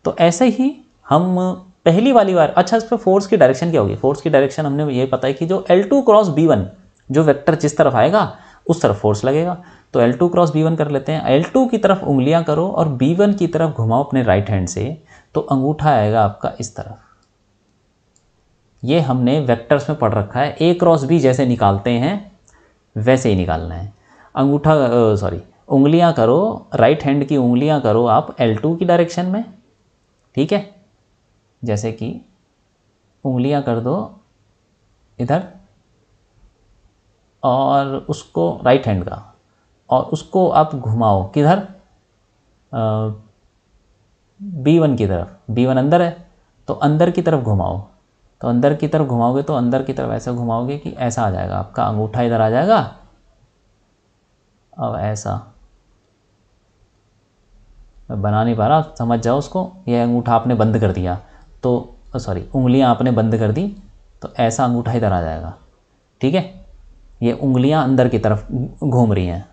Speaker 1: तो ऐसे ही हम पहली वाली बार, अच्छा इस पर फोर्स की डायरेक्शन क्या होगी, फोर्स की डायरेक्शन हमने ये पता है कि जो L2 क्रॉस B1, जो वेक्टर जिस तरफ आएगा उस तरफ फोर्स लगेगा। तो L2 क्रॉस B1 कर लेते हैं, L2 की तरफ उंगलियां करो और B1 की तरफ घुमाओ अपने राइट हैंड से, तो अंगूठा आएगा आपका इस तरफ। ये हमने वेक्टर्स में पढ़ रखा है, A क्रॉस B जैसे निकालते हैं वैसे ही निकालना है। उंगलियां करो, राइट हैंड की उंगलियां करो आप L2 की डायरेक्शन में, ठीक है, जैसे कि उंगलियां कर दो इधर और उसको राइट हैंड का, और उसको आप घुमाओ किधर, B1 की तरफ। B1 अंदर है तो अंदर की तरफ घुमाओ, तो अंदर की तरफ घुमाओगे तो अंदर की तरफ ऐसा घुमाओगे कि ऐसा आ जाएगा, आपका अंगूठा इधर आ जाएगा। अब ऐसा मैं बना नहीं पा रहा, समझ जाओ उसको। ये अंगूठा आपने बंद कर दिया, तो उंगलियां आपने बंद कर दी, तो ऐसा अंगूठा इधर आ जाएगा, ठीक है। ये उंगलियां अंदर की तरफ घूम रही हैं।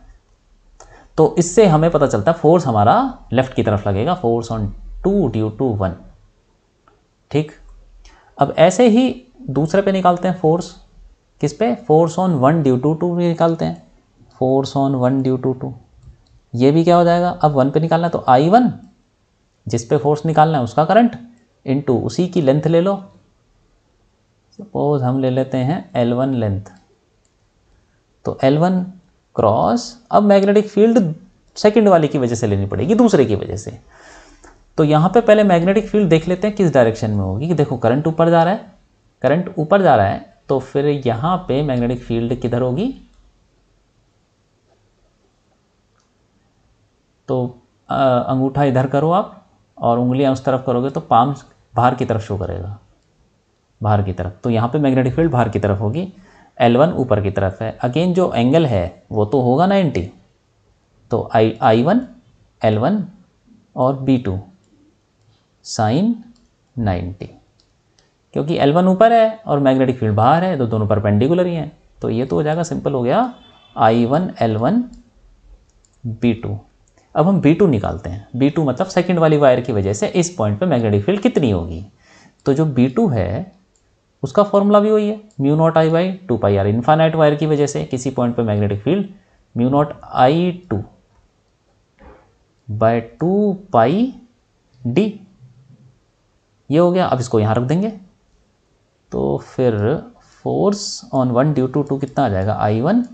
Speaker 1: तो इससे हमें पता चलता है फोर्स हमारा लेफ्ट की तरफ लगेगा, फोर्स ऑन 2 ड्यू टू 1। ठीक, अब ऐसे ही दूसरे पे निकालते हैं फोर्स, किस पे, फोर्स ऑन 1 ड्यू टू 2 भी निकालते हैं, फोर्स ऑन 1 ड्यू टू 2। ये भी क्या हो जाएगा, अब 1 पे निकालना है तो I1 जिस पे फोर्स निकालना है उसका करंट इनटू उसी की लेंथ ले लो। सपोज हम ले लेते हैं L1 लेंथ, तो L1 क्रॉस, अब मैग्नेटिक फील्ड सेकंड वाली की वजह से लेनी पड़ेगी, दूसरे की वजह से। तो यहाँ पे पहले मैग्नेटिक फील्ड देख लेते हैं किस डायरेक्शन में होगी, कि देखो करंट ऊपर जा रहा है, करंट ऊपर जा रहा है, तो फिर यहाँ पे मैग्नेटिक फील्ड किधर होगी, तो अंगूठा इधर करो आप और उंगलियां उस तरफ करोगे तो पाम बाहर की तरफ शो करेगा, बाहर की तरफ। तो यहाँ पे मैग्नेटिक फील्ड बाहर की तरफ होगी, L1 ऊपर की तरफ है। अगेन जो एंगल है वो तो होगा 90, तो I1 L1 और B2 साइन 90, क्योंकि L1 ऊपर है और मैग्नेटिक फील्ड बाहर है तो दोनों परपेंडिकुलर ही हैं। तो ये तो हो जाएगा, सिंपल हो गया, I1 L1 B2। अब हम B2 निकालते हैं। B2 मतलब सेकंड वाली वायर की वजह से इस पॉइंट पे मैग्नेटिक फील्ड कितनी होगी। तो जो B2 है उसका फॉर्मूला भी वही है, μ0I/2πr। इन्फाइनाइट वायर की वजह से किसी पॉइंट पे मैग्नेटिक फील्ड μ0I2/2πd, ये हो गया। अब इसको यहाँ रख देंगे तो फिर फोर्स ऑन 1 ड्यू टू 2 कितना आ जाएगा, I1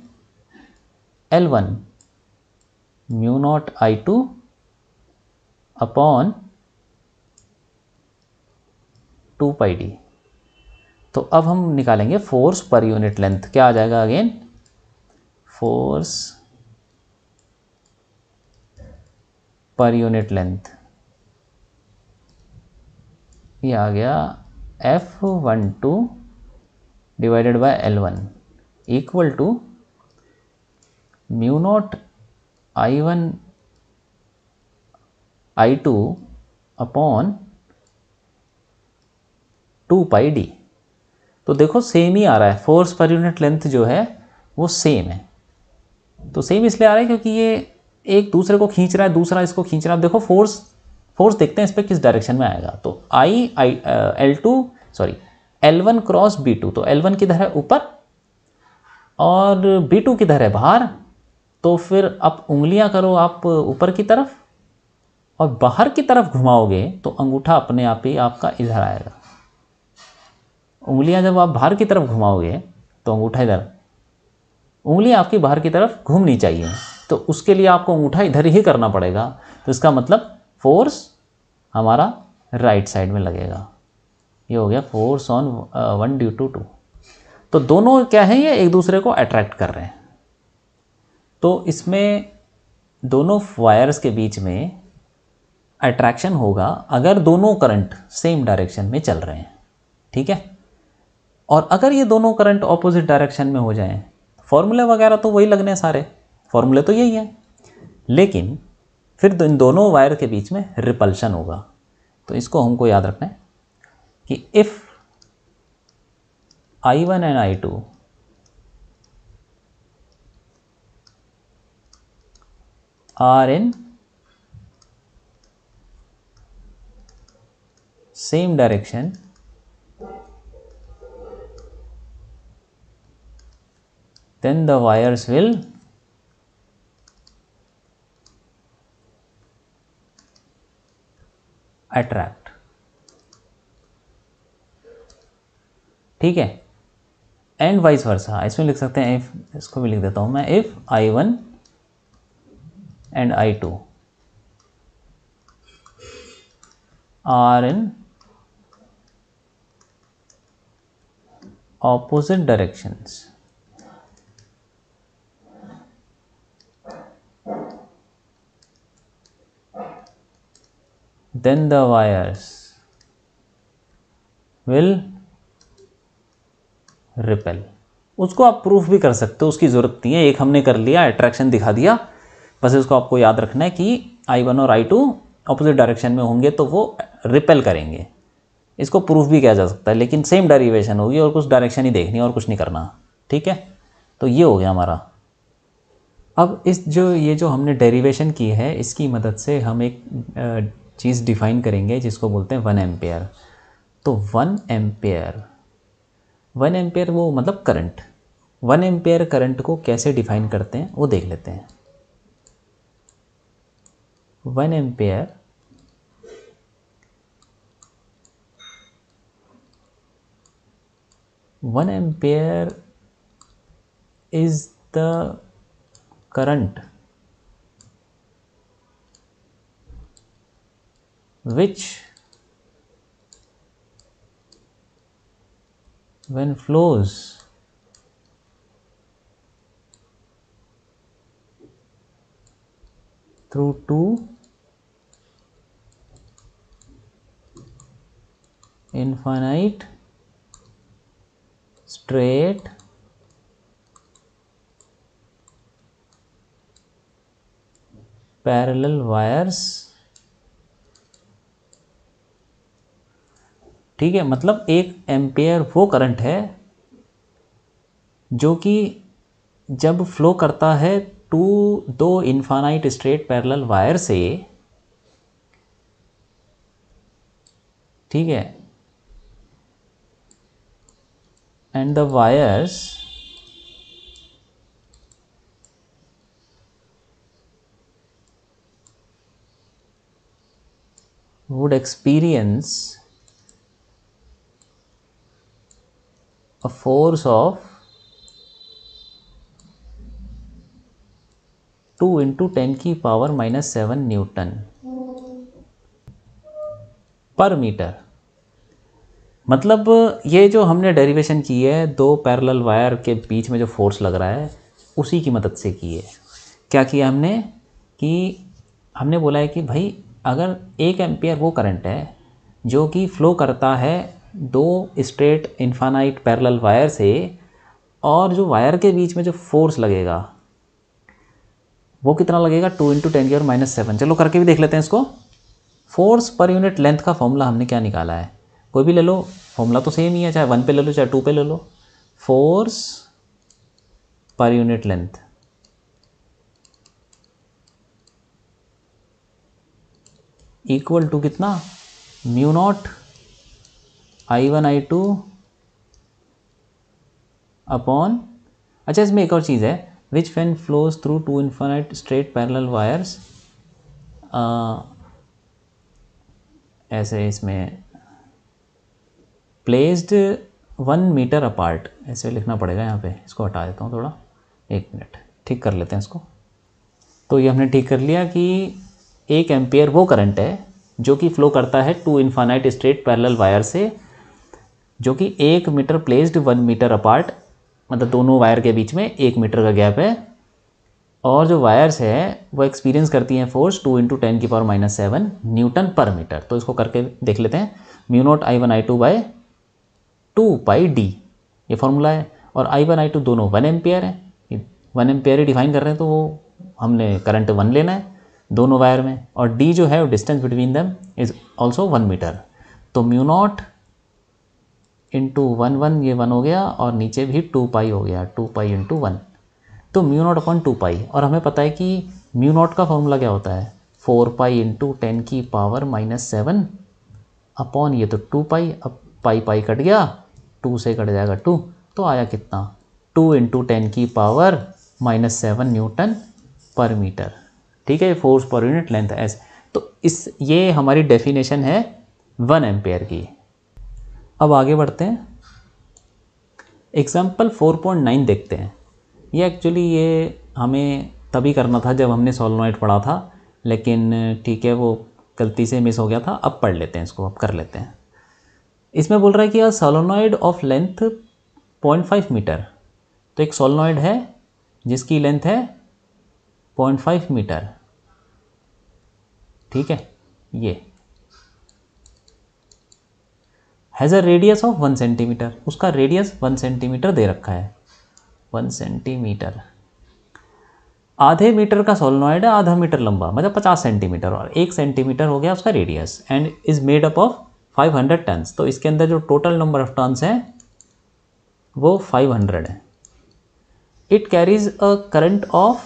Speaker 1: L1 μ0I2/2πd। तो अब हम निकालेंगे फोर्स पर यूनिट लेंथ, क्या आ जाएगा again, force per unit length, ये आ गया F12 divided by L1 equal to μ0I1I2/2πd। तो देखो सेम ही आ रहा है, फोर्स पर यूनिट लेंथ जो है वो सेम है। तो सेम इसलिए आ रहा है क्योंकि ये एक दूसरे को खींच रहा है, दूसरा इसको खींच रहा है। देखो फोर्स देखते हैं इस पर किस डायरेक्शन में आएगा। तो L1 क्रॉस B2, तो L1 किधर है, ऊपर, और B2 किधर है, बाहर। तो फिर अब उंगलियां करो आप ऊपर की तरफ और बाहर की तरफ घुमाओगे तो अंगूठा अपने आप ही आपका इधर आएगा। उंगलियां जब आप बाहर की तरफ घुमाओगे तो अंगूठा इधर, उंगलियां आपकी बाहर की तरफ घूमनी चाहिए, तो उसके लिए आपको अंगूठा इधर ही करना पड़ेगा। तो इसका मतलब फोर्स हमारा राइट साइड में लगेगा। ये हो गया फोर्स ऑन 1 ड्यू टू 2। तो दोनों क्या है, ये एक दूसरे को अट्रैक्ट कर रहे हैं। तो इसमें दोनों वायर्स के बीच में अट्रैक्शन होगा अगर दोनों करंट सेम डायरेक्शन में चल रहे हैं, ठीक है। और अगर ये दोनों करंट ऑपोजिट डायरेक्शन में हो जाएं, फॉर्मूले वगैरह तो वही लगने हैं, सारे फॉर्मूले तो यही हैं, लेकिन फिर इन दोनों वायर के बीच में रिपल्शन होगा। तो इसको हमको याद रखना है कि if I1 and I2 are in same direction, then the wires will attract, ठीक है। एंड वाइस वर्सा, इसमें लिख सकते हैं इफ, इसको भी लिख देता हूं मैं, if I1 and I2 are in opposite directions, then the wires will repel। उसको आप प्रूफ भी कर सकते हो, उसकी ज़रूरत नहीं है, एक हमने कर लिया, अट्रैक्शन दिखा दिया, बस इसको आपको याद रखना है कि I1 और I2 ऑपोजिट डायरेक्शन में होंगे तो वो रिपेल करेंगे। इसको प्रूफ भी किया जा सकता है, लेकिन सेम डेरिवेशन होगी और कुछ डायरेक्शन ही देखनी है और कुछ नहीं करना, ठीक है। तो ये हो गया हमारा। अब ये जो हमने डेरिवेशन की है इसकी मदद से हम एक चीज़ डिफ़ाइन करेंगे जिसको बोलते हैं 1 एम्पेयर। तो 1 एम्पेयर वो मतलब करंट। 1 एम्पेयर करंट को कैसे डिफ़ाइन करते हैं वो देख लेते हैं। 1 ampere is the current which when flows through two infinite straight parallel wires. ठीक है, मतलब 1 एम्पेयर वो करंट है जो कि जब फ्लो करता है दो इनफाइनाइट स्ट्रेट पैरेलल वायर से, ठीक है, and the wires would experience a force of 2 × 10⁻⁻7 Newton पर मीटर। मतलब ये जो हमने डेरिवेशन की है दो पैरेलल वायर के बीच में जो फोर्स लग रहा है उसी की मदद से की है। क्या किया हमने कि हमने बोला है कि भाई अगर 1 एम्पियर वो करंट है जो कि फ़्लो करता है दो स्ट्रेट इनफाइनाइट पैरेलल वायर से, और जो वायर के बीच में जो फोर्स लगेगा वो कितना लगेगा 2 × 10⁻⁻7। चलो करके भी देख लेते हैं इसको। फोर्स पर यूनिट लेंथ का फॉर्मूला हमने क्या निकाला है, कोई भी ले लो, फॉर्मूला तो सेम ही है, चाहे 1 पे ले लो चाहे 2 पे ले लो। Force per unit length equal to कितना, μ0 I1 I2 अपॉन, अच्छा इसमें एक और चीज़ है, which when flows through two infinite straight parallel wires, ऐसे इसमें प्लेस्ड 1 मीटर अपार्ट, ऐसे लिखना पड़ेगा यहाँ पे, इसको हटा देता हूँ थोड़ा, 1 मिनट, ठीक कर लेते हैं इसको। तो ये हमने ठीक कर लिया कि 1 एम्पियर वो करंट है जो कि फ्लो करता है two infinite straight parallel wire से, जो कि 1 मीटर प्लेस्ड 1 मीटर अपार्ट, मतलब दोनों वायर के बीच में 1 मीटर का गैप है, और जो वायर्स है वो एक्सपीरियंस करती हैं फोर्स 2 × 10⁻⁻7 न्यूटन पर मीटर। तो इसको करके देख लेते हैं। μ0 I1 I2/2πd ये फॉर्मूला है, और I1 I2 दोनों 1 एम्पियर हैं, 1 एम्पियर ही डिफाइन कर रहे हैं, तो वो हमने करंट 1 लेना है दोनों वायर में, और d जो है वो distance between them is also 1 metre. तो μ0 × 1 ये 1 हो गया, और नीचे भी 2π हो गया, 2π × 1, तो μ0/2π। और हमें पता है कि μ0 का फॉर्मूला क्या होता है, 4π × 10⁻⁻7 अपॉन ये तो 2π, अब पाई कट गया, 2 से कट जाएगा 2, तो आया कितना 2 × 10⁻⁻7 न्यूटन पर मीटर। ठीक है, ये फोर्स पर यूनिट लेंथ है। तो ये हमारी डेफिनेशन है 1 एम्पेयर की। अब आगे बढ़ते हैं, एग्जाम्पल 4.9 देखते हैं। ये एक्चुअली ये हमें तभी करना था जब हमने सोलेनॉइड पढ़ा था, लेकिन ठीक है वो गलती से मिस हो गया था। अब पढ़ लेते हैं इसको, अब कर लेते हैं। इसमें बोल रहा है कि अ सोलेनॉइड ऑफ लेंथ 0.5 मीटर। तो एक सोलेनॉइड है जिसकी लेंथ है 0.5 मीटर, ठीक है, ये has a radius of 1 centimetre, उसका रेडियस 1 सेंटीमीटर दे रखा है, 1 सेंटीमीटर। आधे मीटर का सोलेनॉइड है, आधा मीटर लंबा, मतलब 50 सेंटीमीटर, और 1 सेंटीमीटर हो गया उसका radius, and is made up of 500 turns. तो इसके अंदर जो टोटल नंबर ऑफ टन्स हैं वो 500 है। It carries a current of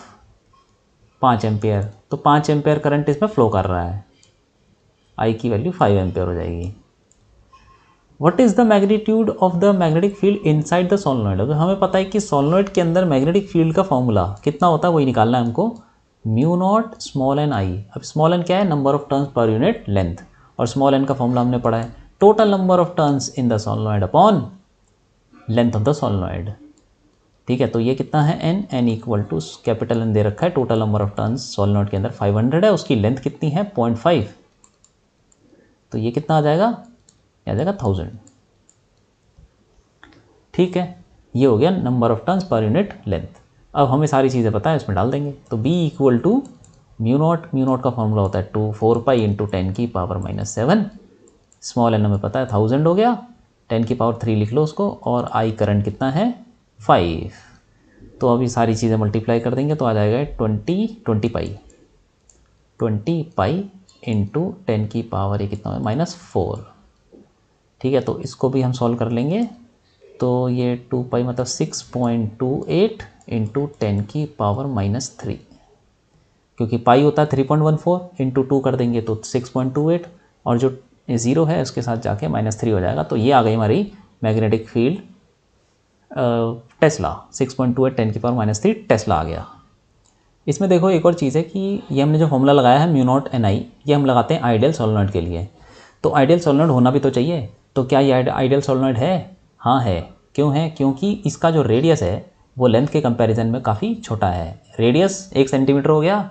Speaker 1: 5 ampere, तो 5 एम्पियर करंट इसमें फ्लो कर रहा है, आई की वैल्यू 5 एम्पियर हो जाएगी। What is the magnitude of the magnetic field inside the solenoid. अगर हमें पता है कि सोलेनॉइड के अंदर मैग्नेटिक फील्ड का फॉर्मूला कितना होता है वही निकालना है हमको, mu naught small n I. अब स्मॉल एन क्या है, number of turns per unit length, और स्मॉल एन का फॉर्मूला हमने पढ़ा है total number of turns in the solenoid upon length of the solenoid. ठीक है, तो ये कितना है n equal to capital N दे रखा है, total number of turns solenoid के अंदर 500 है, उसकी लेंथ कितनी है 0.5, तो ये कितना आ जाएगा, आ जाएगा 1000। ठीक है, ये हो गया number of turns per unit length. अब हमें सारी चीज़ें पता है, इसमें डाल देंगे, तो B equal to mu naught का फॉर्मूला होता है 4 पाई इंटू 10⁻⁷, स्मॉल एन हमें पता है 1000 हो गया, 10⁻³ लिख लो उसको, और आई करंट कितना है 5। तो अभी सारी चीज़ें मल्टीप्लाई कर देंगे तो आ जाएगा 20 पाई इंटू 10 की पावर ये कितना है -4। ठीक है, तो इसको भी हम सॉल्व कर लेंगे, तो ये 2 पाई मतलब 6.28 इंटू 10⁻⁻3, क्योंकि पाई होता है 3.14, इंटू 2 कर देंगे तो 6.28, और जो 0 है उसके साथ जाके -3 हो जाएगा। तो ये आ गई हमारी मैग्नेटिक फील्ड टेस्ला, 6.28 10⁻³ टेस्ला आ गया। इसमें देखो एक और चीज़ है कि ये हमने जो फॉर्मूला लगाया है म्यू नॉट एन आई, ये हम लगाते हैं आइडियल सोलेनॉइड के लिए, तो आइडियल सोलेनॉइड होना भी तो चाहिए। तो क्या ये आइडियल सोलेनॉइड है? हाँ है। क्यों है? क्योंकि इसका जो रेडियस है वो लेंथ के कंपैरिजन में काफ़ी छोटा है। रेडियस 1 सेंटीमीटर हो गया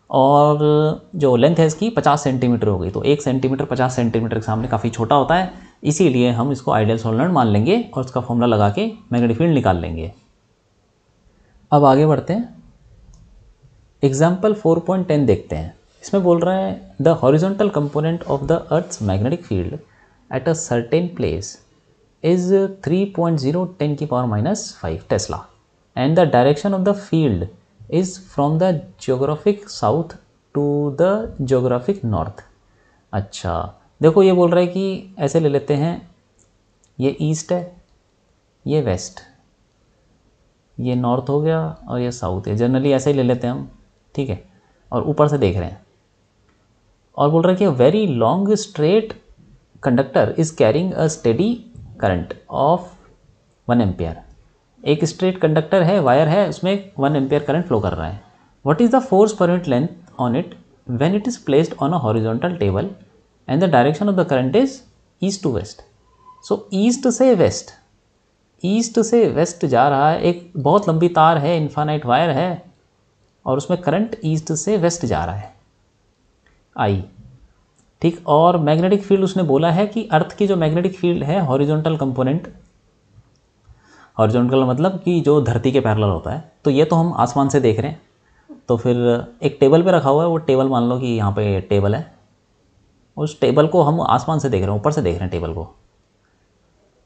Speaker 1: और जो लेंथ है इसकी 50 सेंटीमीटर हो गई, तो 1 सेंटीमीटर 50 सेंटीमीटर के सामने काफ़ी छोटा होता है, इसीलिए हम इसको आइडियल सोलेनॉइड मान लेंगे और उसका फॉर्मूला लगा के मैग्नेटिक फील्ड निकाल लेंगे। अब आगे बढ़ते हैं, एग्जाम्पल 4.10 देखते हैं। इसमें बोल रहा है the horizontal component of the earth's magnetic field at a certain place is 3.0 10⁻⁵ tesla and the direction of the field is from the geographic south to the geographic north. अच्छा, देखो ये बोल रहा है कि ऐसे ले लेते हैं, ये ईस्ट है, ये वेस्ट, ये नॉर्थ हो गया और ये साउथ है, जनरली ऐसे ही ले लेते हैं हम। ठीक है, और ऊपर से देख रहे हैं और बोल रहा है कि very long straight conductor is carrying a steady current of 1 ampere. एक स्ट्रेट कंडक्टर है, वायर है, उसमें 1 एम्पियर करंट फ्लो कर रहा है। What is the force per unit length on it when it is placed on a horizontal table and the direction of the current is east to west. So east से west जा रहा है, एक बहुत लंबी तार है, इन्फानाइट वायर है, और उसमें करंट ईस्ट से वेस्ट जा रहा है, आई। ठीक, और मैग्नेटिक फील्ड उसने बोला है कि अर्थ की जो मैग्नेटिक फील्ड है हॉरिजॉन्टल कंपोनेंट, हॉरिजॉन्टल मतलब कि जो धरती के पैरेलल होता है, तो ये तो हम आसमान से देख रहे हैं, तो फिर एक टेबल पे रखा हुआ है, वो टेबल मान लो कि यहाँ पे टेबल है, उस टेबल को हम आसमान से देख रहे हैं, ऊपर से देख रहे हैं टेबल को।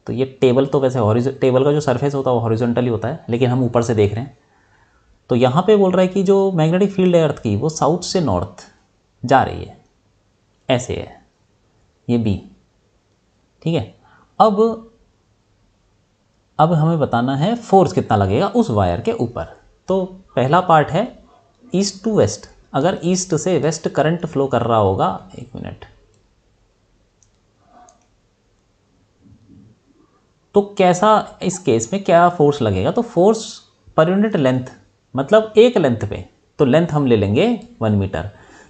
Speaker 1: तो ये टेबल तो वैसे टेबल का जो सरफेस होता है वो हॉरिजॉन्टली होता है, लेकिन हम ऊपर से देख रहे हैं। तो यहाँ पे बोल रहा है कि जो मैग्नेटिक फील्ड है अर्थ की वो साउथ से नॉर्थ जा रही है, ऐसे है ये बी। ठीक है, अब हमें बताना है फोर्स कितना लगेगा उस वायर के ऊपर। तो पहला पार्ट है ईस्ट टू वेस्ट, अगर ईस्ट से वेस्ट करंट फ्लो कर रहा होगा, 1 मिनट, तो कैसा, इस केस में क्या फोर्स लगेगा, तो फोर्स पर यूनिट लेंथ, मतलब एक लेंथ पे, तो लेंथ हम ले लेंगे 1 मीटर।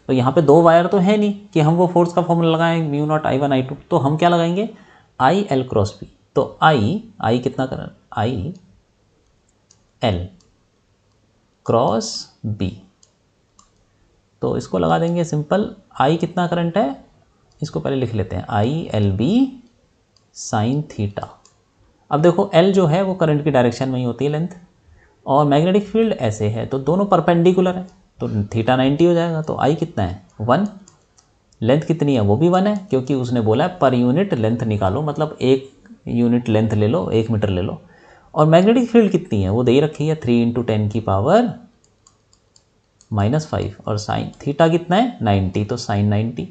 Speaker 1: तो यहाँ पे 2 वायर तो है नहीं कि हम वो फोर्स का फॉर्मूला लगाएं म्यू नॉट I1 I2, तो हम क्या लगाएंगे IL क्रॉस B। तो आई कितना कर, IL क्रॉस B, तो इसको लगा देंगे सिंपल। I कितना करंट है, इसको पहले लिख लेते हैं, ILB साइन थीटा। अब देखो L जो है वो करंट की डायरेक्शन में ही होती है लेंथ, और मैग्नेटिक फील्ड ऐसे है, तो दोनों परपेंडिकुलर है, तो थीटा 90 हो जाएगा। तो I कितना है 1, लेंथ कितनी है वो भी 1 है, क्योंकि उसने बोला है पर यूनिट लेंथ निकालो, मतलब 1 यूनिट लेंथ ले लो, 1 मीटर ले लो। और मैग्नेटिक फील्ड कितनी है वो दे रखी है 3 × 10⁻⁵, और साइन थीटा कितना है 90, तो साइन 90।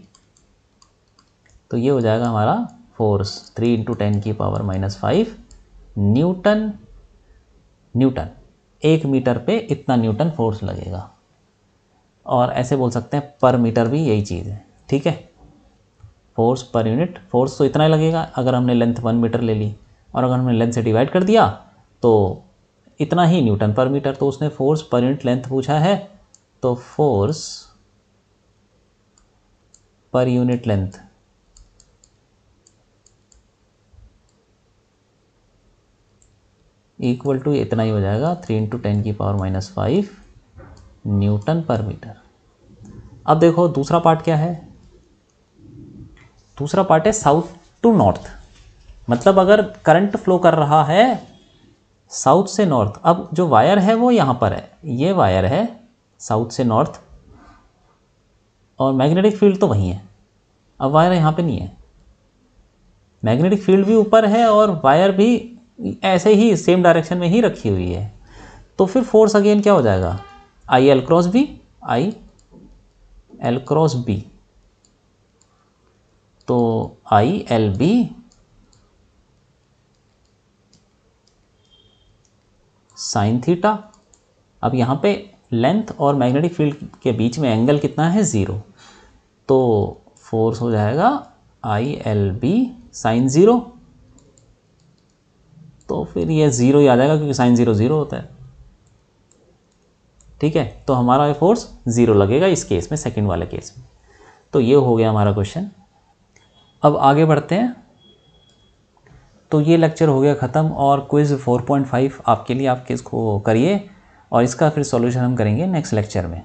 Speaker 1: तो ये हो जाएगा हमारा फोर्स 3 × 10⁻⁵ न्यूटन 1 मीटर पे इतना न्यूटन फोर्स लगेगा। और ऐसे बोल सकते हैं पर मीटर भी यही चीज़ है, ठीक है। फोर्स पर यूनिट, फोर्स तो इतना ही लगेगा अगर हमने लेंथ 1 मीटर ले ली, और अगर हमने लेंथ से डिवाइड कर दिया तो इतना ही न्यूटन पर मीटर। तो उसने फोर्स पर यूनिट लेंथ पूछा है, तो force per unit length equal to इतना ही हो जाएगा 3 × 10⁻⁵ न्यूटन पर मीटर। अब देखो दूसरा पार्ट क्या है। दूसरा पार्ट है साउथ टू नॉर्थ, मतलब अगर करंट फ्लो कर रहा है साउथ से नॉर्थ। अब जो वायर है वो यहाँ पर है, ये वायर है साउथ से नॉर्थ, और मैग्नेटिक फील्ड तो वहीं है। अब वायर यहाँ पे नहीं है, मैग्नेटिक फील्ड भी ऊपर है और वायर भी ऐसे ही सेम डायरेक्शन में ही रखी हुई है। तो फिर फोर्स अगेन क्या हो जाएगा, I L cross B, I L cross B. तो I L B sine theta. अब यहाँ पे लेंथ और मैग्नेटिक फील्ड के बीच में एंगल कितना है, 0। तो फोर्स हो जाएगा आई एल बी साइन 0। तो फिर ये 0 ही आ जाएगा क्योंकि साइन 0 0 होता है, ठीक है। तो हमारा फोर्स 0 लगेगा इस केस में, सेकंड वाले केस में। तो ये हो गया हमारा क्वेश्चन। अब आगे बढ़ते हैं। तो ये लेक्चर हो गया ख़त्म, और क्विज़ 4.5 आपके लिए, आप इसको करिए और इसका फिर सॉल्यूशन हम करेंगे नेक्स्ट लेक्चर में।